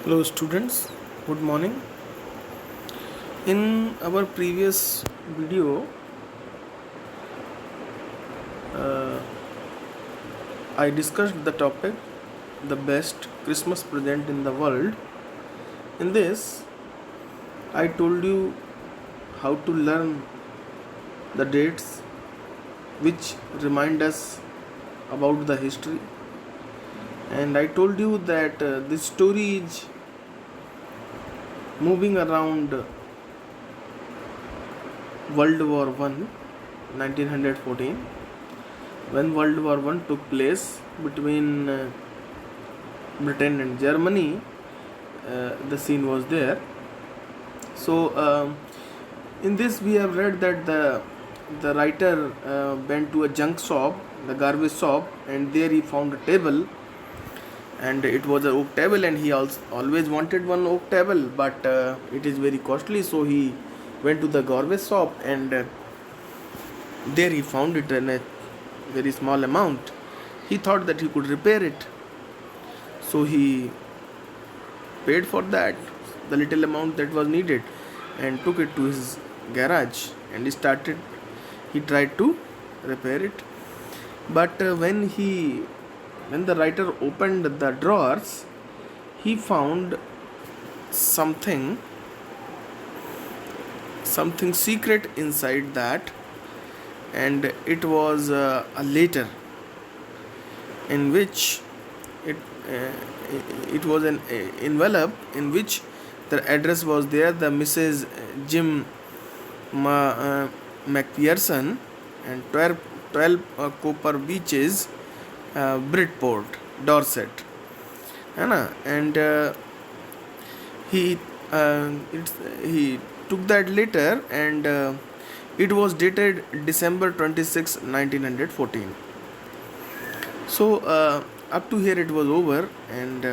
Hello, students. Good morning. In our previous video, uh, I discussed the topic the best Christmas present in the world. In this, I told you how to learn the dates which remind us about the history, and I told you that this story is moving around World War One, 1914, when World War One took place between Britain and Germany. The scene was there. So in this we have read that the writer went to a junk shop, the garbage shop, and there he found a table, and it was an oak table, and he always wanted one oak table, but it is very costly. So he went to the garbage shop, and there he found it in a very small amount. He thought that he could repair it, so he paid for that, the little amount that was needed, and took it to his garage, and he tried to repair it. But when the writer opened the drawers, he found something something secret inside that, and it was a letter in which it uh, it was an envelope in which the address was there, the Mrs. Jim McPherson, and 12 Copper Beaches, Bridport, Dorset, है ना. And he he took that letter, and it was dated December 26, 1914. So up to here it was over, and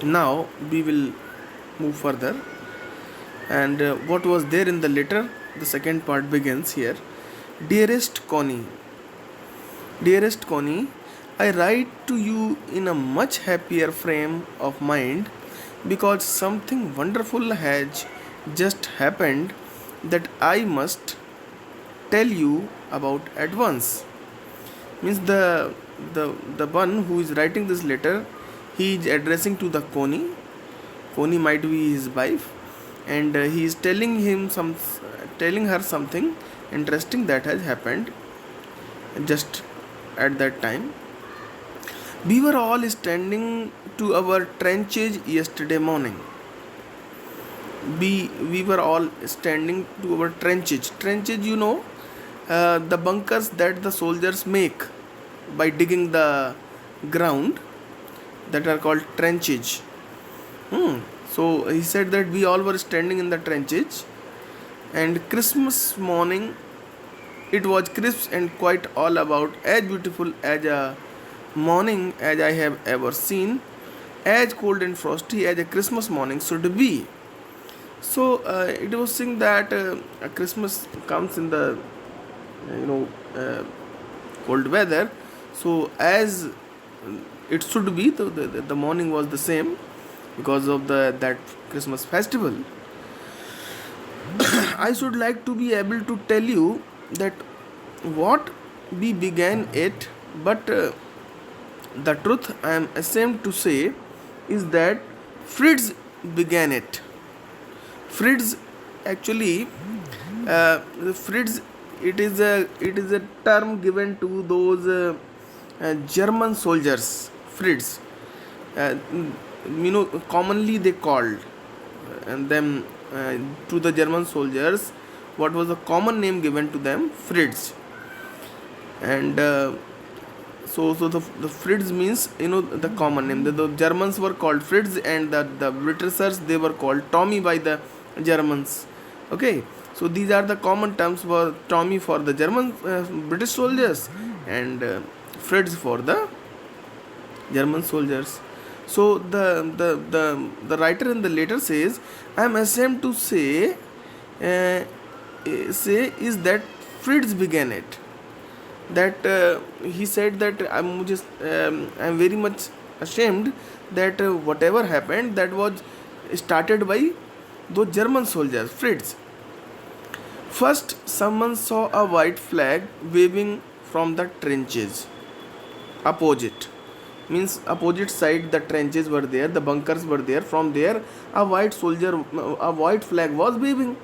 now we will move further. And what was there in the letter? The second part begins here. Dearest Connie, I write to you in a much happier frame of mind because something wonderful has just happened that I must tell you about at once. Means the one who is writing this letter, he is addressing to the Connie. Connie might be his wife, and he is telling her something interesting that has happened just at that time. We were all standing to our trenches yesterday morning. We were all standing to our trenches. Trenches, the bunkers that the soldiers make by digging the ground, that are called trenches. So he said that we all were standing in the trenches, and Christmas morning, it was crisp and quite all about as beautiful as a morning as I have ever seen, as cold and frosty as a Christmas morning should be. So it was saying that a Christmas comes in the cold weather. So as it should be, the morning was the same because of that Christmas festival. I should like to be able to tell you that what we began it, but the truth I am ashamed to say is that Fritz began it. Fritz, actually, Fritz, it is a term given to those German soldiers. Fritz, uh, commonly they called and them to the German soldiers. What was the common name given to them? Fritz. And the Fritz means the common name. The Germans were called Fritz, and the Britishers, they were called Tommy by the Germans. Okay, so these are the common terms for Tommy for the German British soldiers, and Fritz for the German soldiers. So the writer in the letter says, I am ashamed to say is that Fritz began it. That he said that I'm very much ashamed that whatever happened, that was started by those German soldiers, Fritz. First, someone saw a white flag waving from the trenches. Opposite means opposite side, the trenches were there, the bunkers were there. From there, a white flag was waving,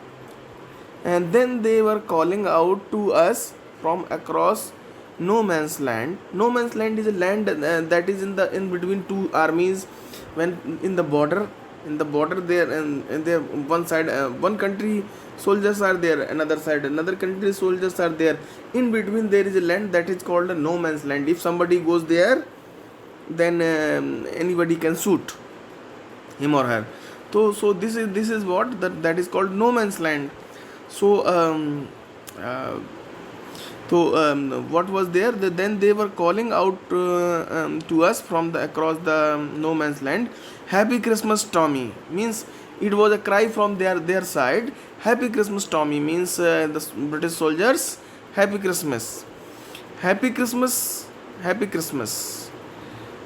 and then they were calling out to us from across no man's land. No man's land is a land that is in between two armies, when in the border, there, and there one side, one country soldiers are there, another side another country soldiers are there. In between there is a land that is called a no man's land. If somebody goes there, then anybody can shoot him or her. So this is what that is called no man's land. So uh, what was there? Then they were calling out to us from across the no man's land. Happy Christmas, Tommy. Means it was a cry from their side. Happy Christmas, Tommy means the British soldiers. Happy Christmas, Happy Christmas, Happy Christmas.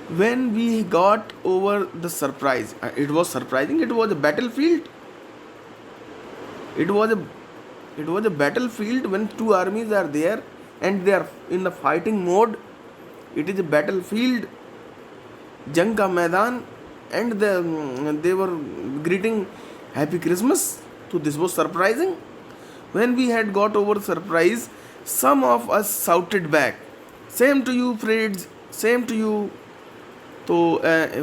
When we got over the surprise, it was surprising. It was a battlefield. It was a battlefield when two armies are there and they are in the fighting mode. It is a battlefield, jang ka मैदान, and they were greeting Happy Christmas. So this was surprising. When we had got over surprise, some of us shouted back, "Same to you, Fritz. Same to you." So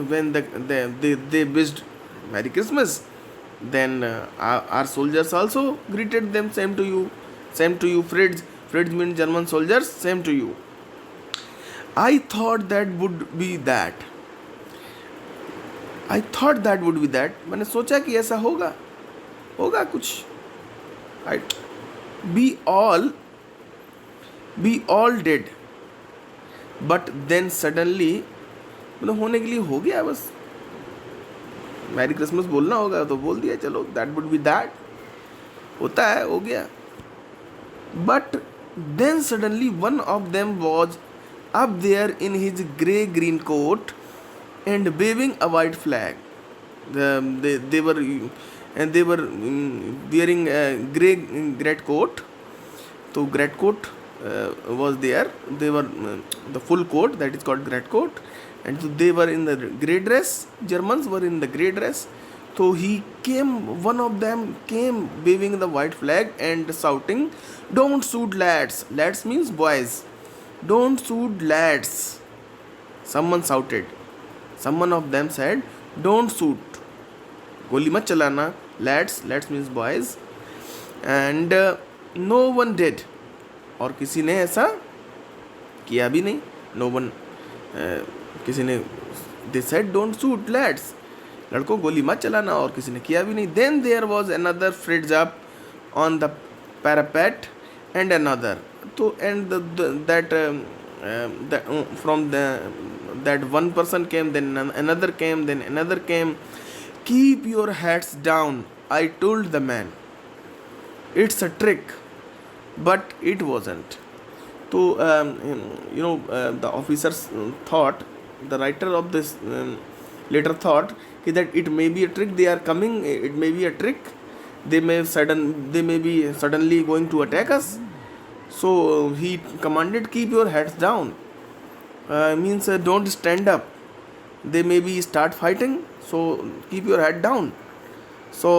when they wished Merry Christmas, then our soldiers also greeted them, "Same to you, Fritz." Fritz means German soldiers, "Same to you." I thought that would be that. मैंने सोचा कि ऐसा होगा कुछ. Right? We all did, but then suddenly, मतलब होने के लिए हो गया बस. मैरी क्रिसमस बोलना होगा तो बोल दिया, चलो दैट वुड बी दैट, होता है, हो गया. But then suddenly one of them was up there in his grey green coat and waving a white flag. They were wearing a great coat. So great coat was there. They were the full coat, that is called great coat, and so they were in the grey dress. Germans were in the grey dress. So one of them came waving the white flag and shouting, "Don't shoot lads." Lads means boys. "Don't shoot lads." Someone shouted. Someone of them said, "Don't shoot." गोली मत चलाना. Lads means boys. And no one did. और किसी ने ऐसा किया भी नहीं. No one, किसी ने, they said, "Don't shoot lads." लड़कों गोली मत चलाना, और किसी ने किया भी नहीं. Then there was another Fritz up on the parapet, and another. So and that one person came, then another came, then another came. "Keep your hats down," I told the man. "It's a trick," but it wasn't. So the officers thought, the writer of this letter thought that it may be a trick. They are coming. It may be a trick. They may be suddenly going to attack us. So he commanded, "Keep your hats down." Means don't stand up. They maybe start fighting, so keep your head down. So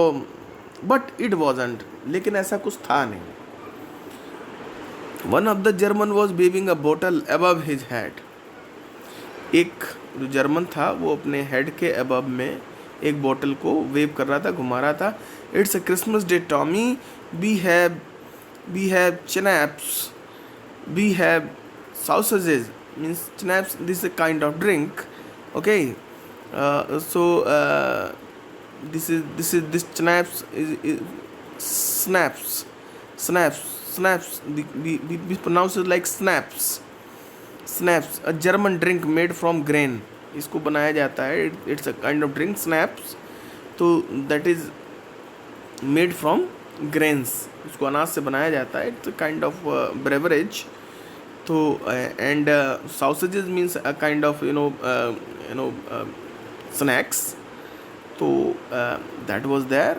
but it wasn't. लेकिन ऐसा कुछ था नहीं. One of the German was waving a bottle above his head. एक जो German था वो अपने हेड के above में एक बोतल को वेव कर रहा था, घुमा रहा था. "It's a Christmas day, Tommy. We have schnapps. We have sausages." Means schnapps, this is a kind of drink. Okay. This schnapps is snaps. We pronounce it like snaps. A German drink made from grain. इसको बनाया जाता है. It's a kind of drink, snaps. तो that is made from grains. उसको अनाज से बनाया जाता है. It's a kind of beverage. So and sausages means a kind of snacks. So that was there.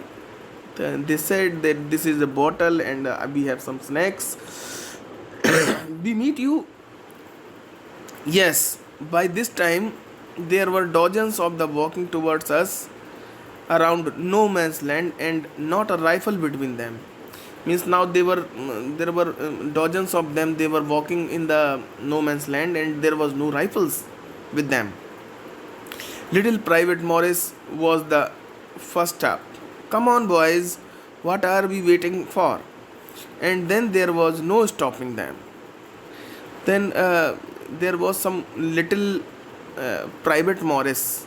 They said that this is a bottle and we have some snacks. We meet you. Yes, by this time there were dozens of them walking towards us around no man's land and not a rifle between them. Means now there were dozens of them. They were walking in the no man's land and there was no rifles with them. Little Private Morris was the first up. Come on, boys, what are we waiting for? And then there was no stopping them. Then there was some little Private Morris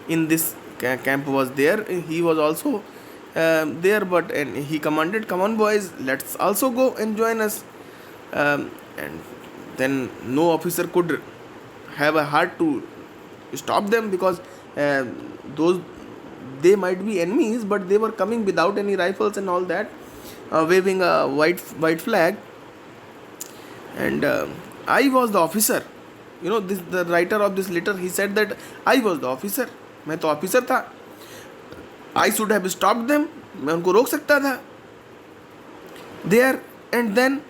in this camp was there. He was also there, but and he commanded, come on boys, let's also go and join us. And then no officer could have a heart to stop them, because those they might be enemies, but they were coming without any rifles and all that, waving a white flag. And I was the officer. The writer of this letter, he said that I was the officer. मैं तो officer था. I should have stopped them. मैं उनको रोक सकता था. There and then,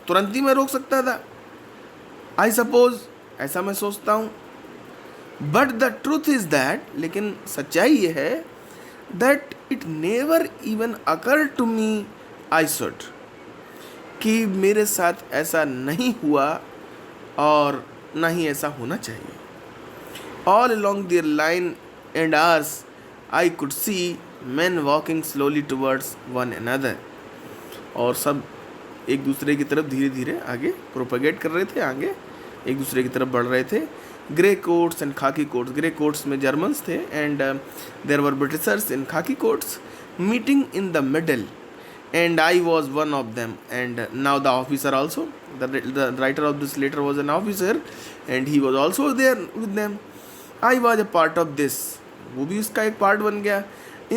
तुरंत ही मैं रोक सकता था. I suppose, ऐसा मैं सोचता हूँ. But the truth is that, लेकिन सच्चाई ये है that it never even occurred to me I should, कि मेरे साथ ऐसा नहीं हुआ और ना ही ऐसा होना चाहिए. All along their line and ours, I could see men walking slowly towards one another. और सब एक दूसरे की तरफ धीरे धीरे आगे प्रोपेगेट कर रहे थे, आगे एक दूसरे की तरफ बढ़ रहे थे. Grey coats and khaki coats. Grey coats में जर्मन्स थे and there were Britishers in khaki coats meeting in the middle. And I was one of them, and now the officer also, the writer of this letter was an officer and he was also there with them. I was a part of this. वो भी उसका एक part बन गया.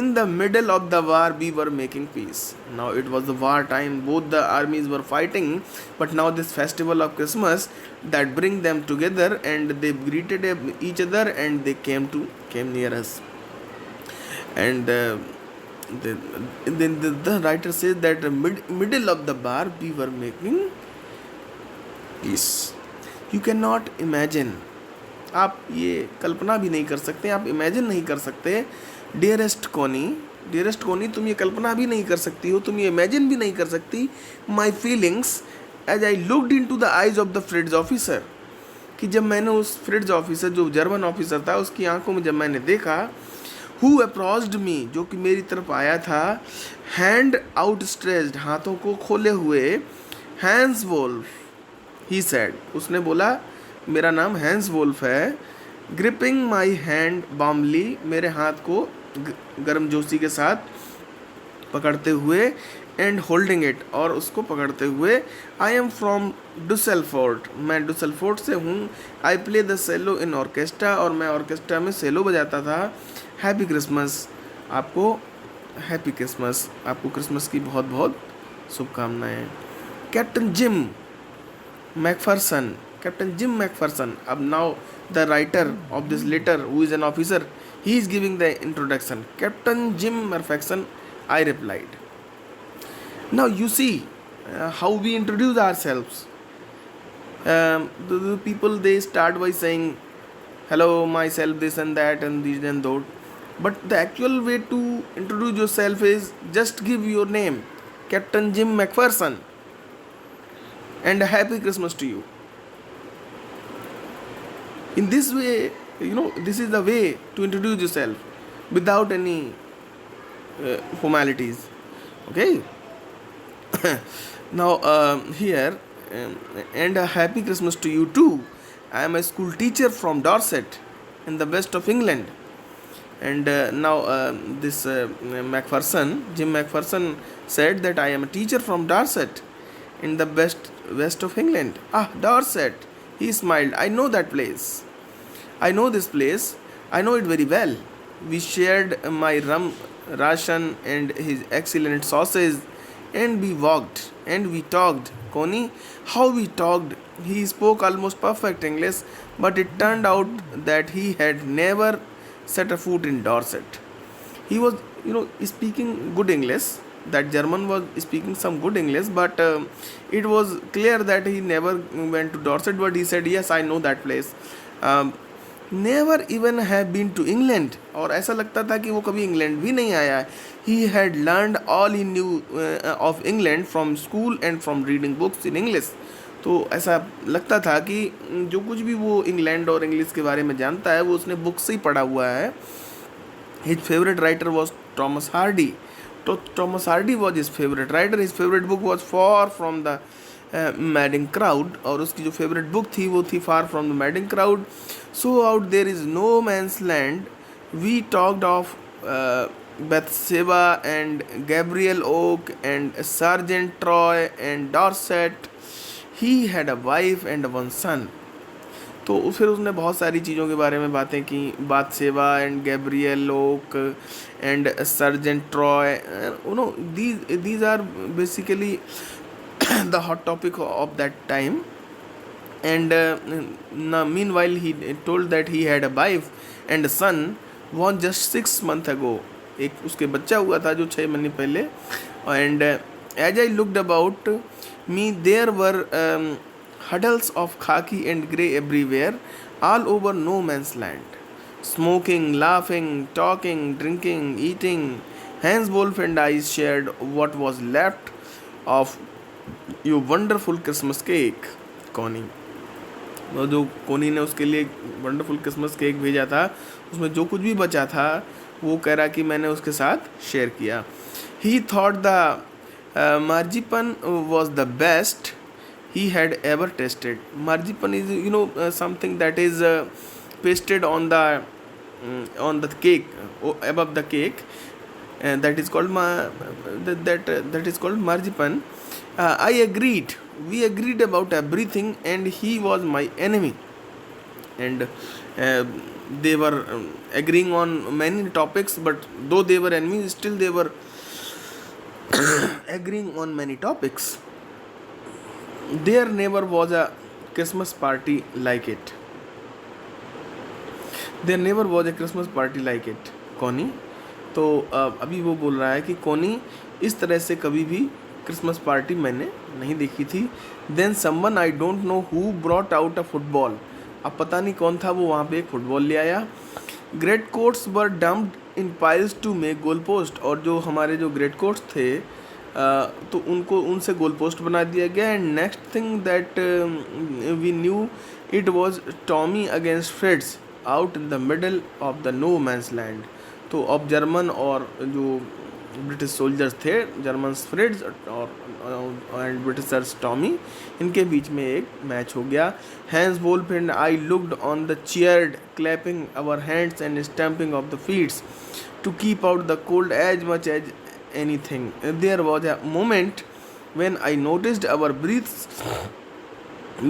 In the middle of the war we were making peace. Now it was the war time, both the armies were fighting, but now this festival of Christmas that bring them together, and they greeted each other and they came near us. And then the writer says that middle of the war we were making peace. You cannot imagine. आप ये कल्पना भी नहीं कर सकते, आप imagine नहीं कर सकते. डियरेस्ट कोनी, तुम ये कल्पना भी नहीं कर सकती हो, तुम ये इमेजिन भी नहीं कर सकती. My feelings as I looked in to the eyes of the Fritz officer, कि जब मैंने उस फ्रिड्ज ऑफिसर, जो जर्मन ऑफिसर था, उसकी आंखों में जब मैंने देखा. Who approached me, जो कि मेरी तरफ आया था. हैंड आउट स्ट्रेच्ड, हाथों को खोले हुए. हैंस वोल्फ, ही सेड, उसने बोला मेरा नाम हैंस वोल्फ है. ग्रिपिंग माई हैंड वार्मली, मेरे हाथ को गर्मजोशी के साथ पकड़ते हुए. एंड होल्डिंग इट, और उसको पकड़ते हुए. आई एम फ्रॉम डुसेलफोर्ट, मैं डुसेलफोर्ट से हूँ. I play the cello in orchestra, और मैं ऑर्केस्ट्रा में सेलो बजाता था. हैप्पी क्रिसमस, आपको हैप्पी क्रिसमस, आपको क्रिसमस की बहुत बहुत शुभकामनाएं. Captain Jim McPherson, captain Jim McPherson. अब now the writer of this letter, who is an officer, he is giving the introduction. Captain Jim McPherson, I replied. Now you see how we introduce ourselves. The people, they start by saying hello, myself, this and that and these and those. But the actual way to introduce yourself is just give your name, Captain Jim McPherson, and a happy Christmas to you. In this way, this is the way to introduce yourself without any formalities. Okay. Now here, and a happy Christmas to you too. I am a school teacher from Dorset in the west of England. And now this Jim McPherson said that I am a teacher from Dorset in the west of England. Dorset, he smiled. I know that place. I know this place. I know it very well. We shared my rum ration and his excellent sauces. And we walked and we talked. Connie, how we talked. He spoke almost perfect English, but it turned out that he had never set a foot in Dorset. He was, speaking good English. That German was speaking some good English, but it was clear that he never went to Dorset. But he said, yes, I know that place. Never even have been to England. और ऐसा लगता था कि वो कभी England भी नहीं आया. He had learned all he knew of England from school and from reading books in English. तो ऐसा लगता था कि जो कुछ भी वो इंग्लैंड और इंग्लिश के बारे में जानता है वो उसने बुक से ही पढ़ा हुआ है. His favorite writer was Thomas Hardy. Thomas Hardy was his favorite writer. His favorite book was Far from the Madding Crowd. और उसकी जो favorite book थी वो थी Far from the Madding Crowd. So out there is no man's land. We talked of Bathsheba and Gabriel Oak and Sergeant Troy and Dorset. He had a wife and one son. तो फिर उसने बहुत सारी चीज़ों के बारे में बातें की. Bathsheba and Gabriel Oak and sergeant Troy. these are basically the hot topic of that time. And meanwhile he told that he had a wife and a son born just 6 months ago. एक उसके बच्चा हुआ था जो 6 महीने पहले. And as I looked about me, there were huddles of khaki and grey everywhere, all over no man's land. Smoking, laughing, talking, drinking, eating. Hans Wolf and I shared what was left of your wonderful Christmas cake, Connie. वो जो कोनी ने उसके लिए wonderful Christmas cake भेजा था उसमें जो कुछ भी बचा था वो कह रहा कि मैंने उसके साथ शेयर किया. He thought the marzipan was the best he had ever tasted. Marzipan is something that is pasted on the cake, above the cake, and that is called that is called marzipan. I agreed. We agreed about everything, and he was my enemy. And they were agreeing on many topics, but though they were enemies, still they were agreeing on many topics. There never was a Christmas party like it. There never was a Christmas party like it, कोनी. तो अभी वो बोल रहा है कि कोनी इस तरह से कभी भी क्रिसमस पार्टी मैंने नहीं देखी थी. Then someone I don't know who brought out a football. अब पता नहीं कौन था वो वहाँ पे एक फुटबॉल ले आया. Great coats were dumped in piles to make goal post. और जो हमारे जो ग्रेट कोट्स थे तो उनसे गोल पोस्ट बना दिया गया. And next thing that we knew it was Tommy against Fritz out in the middle of the no man's land. तो अब जर्मन और जो ब्रिटिश सोल्जर्स थे, जर्मन फ्रेड्स और एंड ब्रिटिशर्स टॉमी, इनके बीच में एक मैच हो गया. Hans Wolf and I looked on the cheered, clapping our hands and stamping of the feets to keep out the cold as much as anything. There was a moment when I noticed our breaths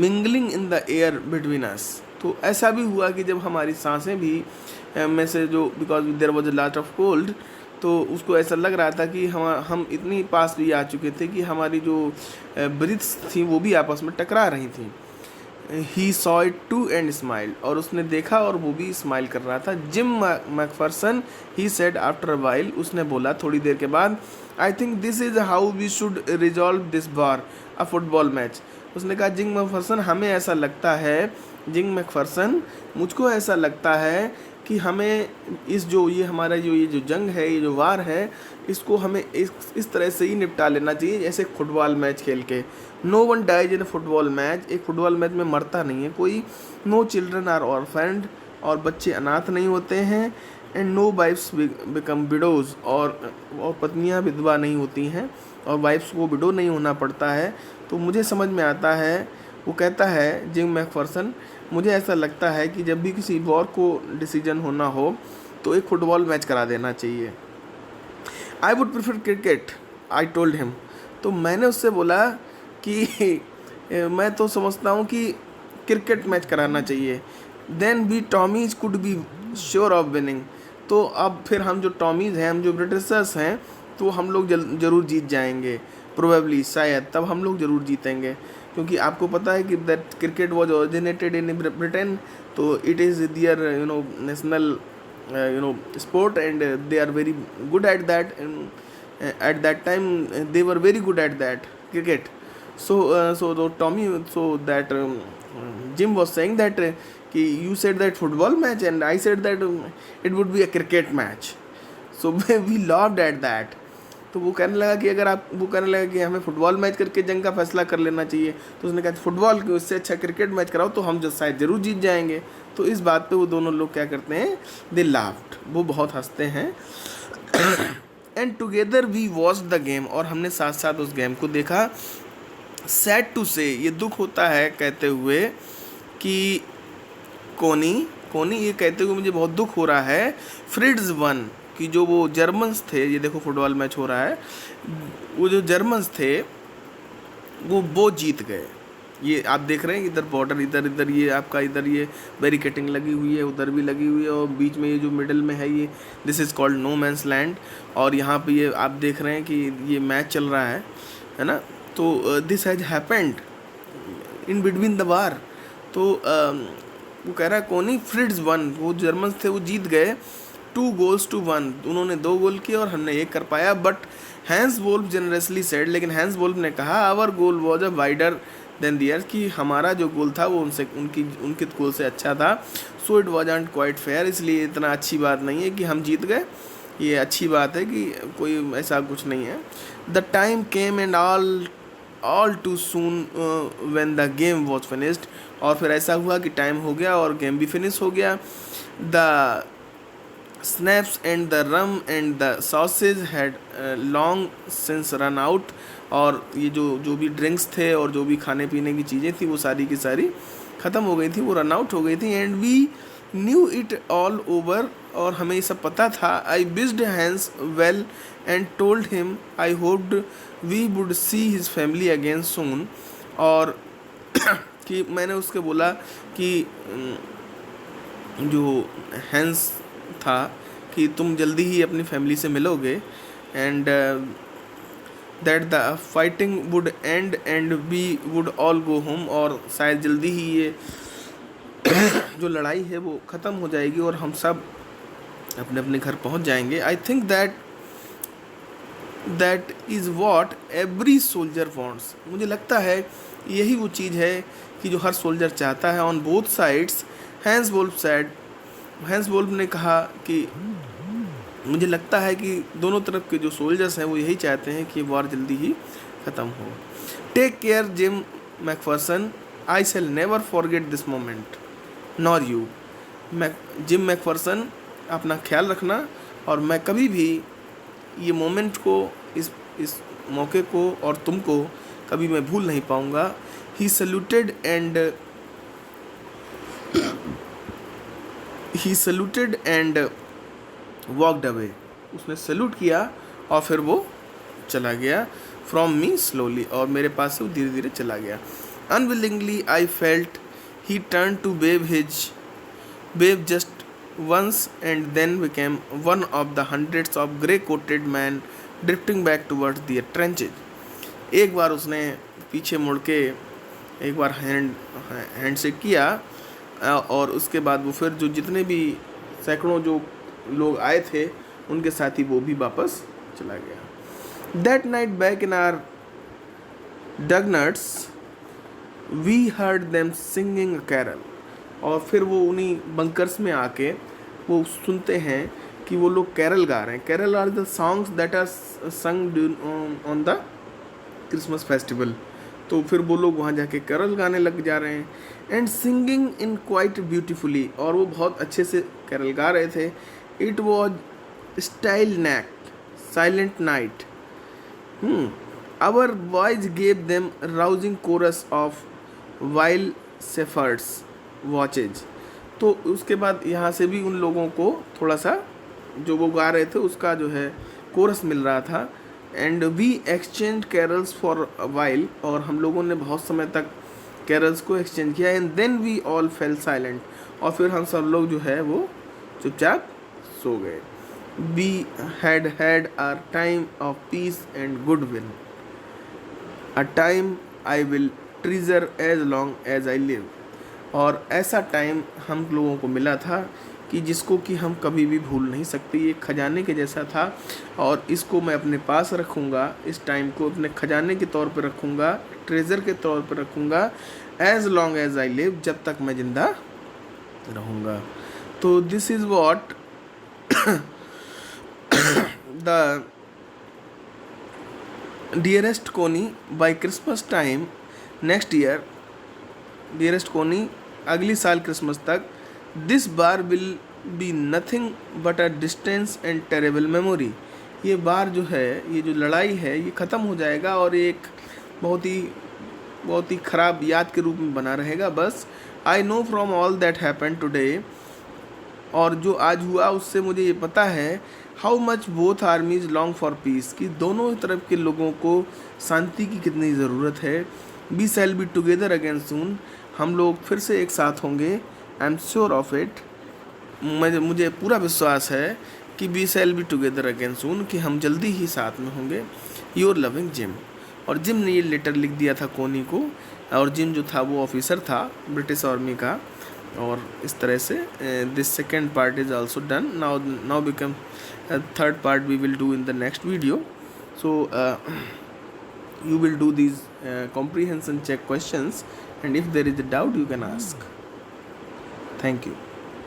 mingling in the air between us. तो ऐसा भी हुआ कि जब हमारी सांसें भी में से जो because there was a lot of cold, तो उसको ऐसा लग रहा था कि हम इतनी पास भी आ चुके थे कि हमारी जो ब्रीथ्स थी वो भी आपस में टकरा रही थी. He saw it too and smiled. और उसने देखा और वो भी स्माइल कर रहा था. Gym Macpherson, he said after a while, उसने बोला थोड़ी देर के बाद, I think this is how we should resolve this war, a football match. उसने कहा जिम मैकफर्सन हमें ऐसा लगता है, जिम मैकफर्सन मुझको ऐसा लगता है कि हमें ये हमारा ये जो जंग है, ये जो वार है, इसको हमें इस तरह से ही निपटा लेना चाहिए जैसे फुटबॉल मैच खेल के. No one dies in football match. एक फुटबॉल मैच में मरता नहीं है कोई. No children are orphaned. और बच्चे अनाथ नहीं होते हैं. And no wifes become widows. और पत्नियां विधवा नहीं होती हैं और वाइफ्स को विडो नहीं होना पड़ता है. तो मुझे समझ में आता है, वो कहता है जिम मैकफर्सन, मुझे ऐसा लगता है कि जब भी किसी वॉर को डिसीजन होना हो तो एक फुटबॉल मैच करा देना चाहिए. I would prefer cricket, I told him. तो मैंने उससे बोला कि मैं तो समझता हूँ कि क्रिकेट मैच कराना चाहिए. Then we Tommies could be sure of winning. तो अब फिर हम जो टॉमीज़ हैं, हम जो ब्रिटिशर्स हैं, तो हम लोग ज़रूर जीत जाएंगे. प्रोबेबली, शायद, तब हम लोग ज़रूर जीतेंगे. क्योंकि आपको पता है कि that cricket was originated in Britain. तो it is their national sport, and they are very good at that. And at that time they were very good at that cricket. So the Tommy, so that Jim was saying that you said that football match, and I said that it would be a cricket match. So we laughed at that. तो वो कहने लगा कि अगर आप, वो कहने लगा कि हमें फुटबॉल मैच करके जंग का फैसला कर लेना चाहिए, तो उसने कहा फुटबॉल के उससे अच्छा क्रिकेट मैच कराओ तो हम जो शायद ज़रूर जीत जाएंगे. तो इस बात पे वो दोनों लोग क्या करते हैं, दे लाफ्ड, वो बहुत हंसते हैं. And together we watch the game, और हमने साथ साथ उस गेम को देखा. सैड टू से, ये दुख होता है कहते हुए कि कोनी ये कहते हुए मुझे बहुत दुख हो रहा है, फ्रिड्स वन, कि जो वो जर्मन्स थे, ये देखो फुटबॉल मैच हो रहा है, वो जो जर्मन्स थे वो जीत गए. ये आप देख रहे हैं इधर बॉर्डर, इधर ये आपका, इधर ये बैरिकेटिंग लगी हुई है, उधर भी लगी हुई है, और बीच में ये जो मिडिल में है ये, this is called no man's land. और यहाँ पे ये आप देख रहे हैं कि ये मैच चल रहा है ना. तो this has happened in between the war. तो वो कह रहा है कोनी फ्रिड्स वन, वो जर्मन्स थे वो जीत गए 2-1, उन्होंने 2 गोल किए और हमने 1 कर पाया. But Hans Wolf generously said, लेकिन हैंस वोल्फ ने कहा our goal was a wider than theirs, कि हमारा जो गोल था वो उनके गोल से अच्छा था. So it wasn't quite fair, इसलिए इतना अच्छी बात नहीं है कि हम जीत गए, ये अच्छी बात है कि कोई ऐसा कुछ नहीं है. The time came and all too soon when the game was finished, और फिर ऐसा हुआ कि टाइम हो गया और गेम भी फिनिश हो गया. The snaps and the rum and the sausage had long since run out, और ये जो भी ड्रिंक्स थे और जो भी खाने पीने की चीज़ें थी वो सारी की सारी ख़त्म हो गई थी, वो रन आउट हो गई थी. And we knew it all over, और हमें ये सब पता था. I wished Hans well and told him I hoped we would see his family again soon, और कि मैंने उसके बोला कि जो हैंस था कि तुम जल्दी ही अपनी फैमिली से मिलोगे, and that the fighting would end and we would all go home, और शायद जल्दी ही ये जो लड़ाई है वो ख़त्म हो जाएगी और हम सब अपने अपने घर पहुंच जाएंगे. I think that is what every soldier wants, मुझे लगता है यही वो चीज़ है कि जो हर सोल्जर चाहता है. On both sides Hans Wolf said, Hans Wolf ने कहा कि मुझे लगता है कि दोनों तरफ के जो सोल्जर्स हैं वो यही चाहते हैं कि वॉर जल्दी ही ख़त्म हो. Take care Jim Macpherson, I shall never forget this moment nor you. Jim Macpherson, अपना ख्याल रखना, और मैं कभी भी ये मोमेंट को, इस मौके को और तुमको कभी मैं भूल नहीं पाऊँगा. ही सल्यूटेड एंड वॉकड अवे, उसने सल्यूट किया और फिर वो चला गया. फ्रॉम मी स्लोली, और मेरे पास से वो धीरे धीरे चला गया. Unwillingly I felt he turn to wave just once and then became one of the hundreds of grey coated men drifting back towards their trenches. एक बार उसने पीछे मुड़ के एक बार हैंडशेक किया, और उसके बाद वो फिर जो जितने भी सैकड़ों जो लोग आए थे उनके साथ ही वो भी वापस चला गया. That night back in our dugouts we heard them singing a carol, और फिर वो उन्हीं बंकर्स में आके वो सुनते हैं कि वो लोग कैरल गा रहे हैं. Carol are the songs that are sung on the Christmas festival. तो फिर वो लोग वहाँ जाके कैरल गाने लग जा रहे हैं. And singing in quite beautifully, और वो बहुत अच्छे से कैरल गा रहे थे. इट वॉज स्टाइल नैक silent night. Our voice gave them rousing chorus of while shepherds watches. तो उसके बाद यहाँ से भी उन लोगों को थोड़ा सा जो वो गा रहे थे उसका जो है कोरस मिल रहा था. And we exchange carols for a while, और हम लोगों ने बहुत समय तक कैरल्स को एक्सचेंज किया. And then we all fell silent, और फिर हम सब लोग जो है वो चुपचाप सो गए. We had our time of peace and good will, a time I will treasure as long as I live. और ऐसा टाइम हम लोगों को मिला था कि जिसको कि हम कभी भी भूल नहीं सकते। ये खजाने के जैसा था और इसको मैं अपने पास रखूँगा, इस टाइम को अपने खजाने के तौर पर रखूँगा, ट्रेजर के तौर पर रखूँगा, as long as I live, जब तक मैं ज़िंदा रहूँगा। तो this is what the dearest Connie by Christmas time next year, dearest Connie अगली साल क्रिसमस तक, this war will be nothing but a distance and terrible memory. ये बार जो है, ये जो लड़ाई है, ये ख़त्म हो जाएगा और एक बहुत ही ख़राब याद के रूप में बना रहेगा बस। I know from all that happen today, और जो आज हुआ उससे मुझे ये पता है, how much both आर्मीज long for piece, कि दोनों तरफ के लोगों को शांति की कितनी ज़रूरत है। We shall be together again soon, हम लोग फिर से एक साथ होंगे। I am sure of it, मुझे पूरा विश्वास है कि we shall be together again soon, कि हम जल्दी ही साथ में होंगे। Your loving Jim. और जिम ने ये लेटर लिख दिया था कोनी को, और जिम जो था वो ऑफिसर था ब्रिटिश आर्मी का। और इस तरह से this second part is also done. Now become third part we will do in the next video. So you will do these comprehension check questions, and if there is a doubt you can ask. Thank you.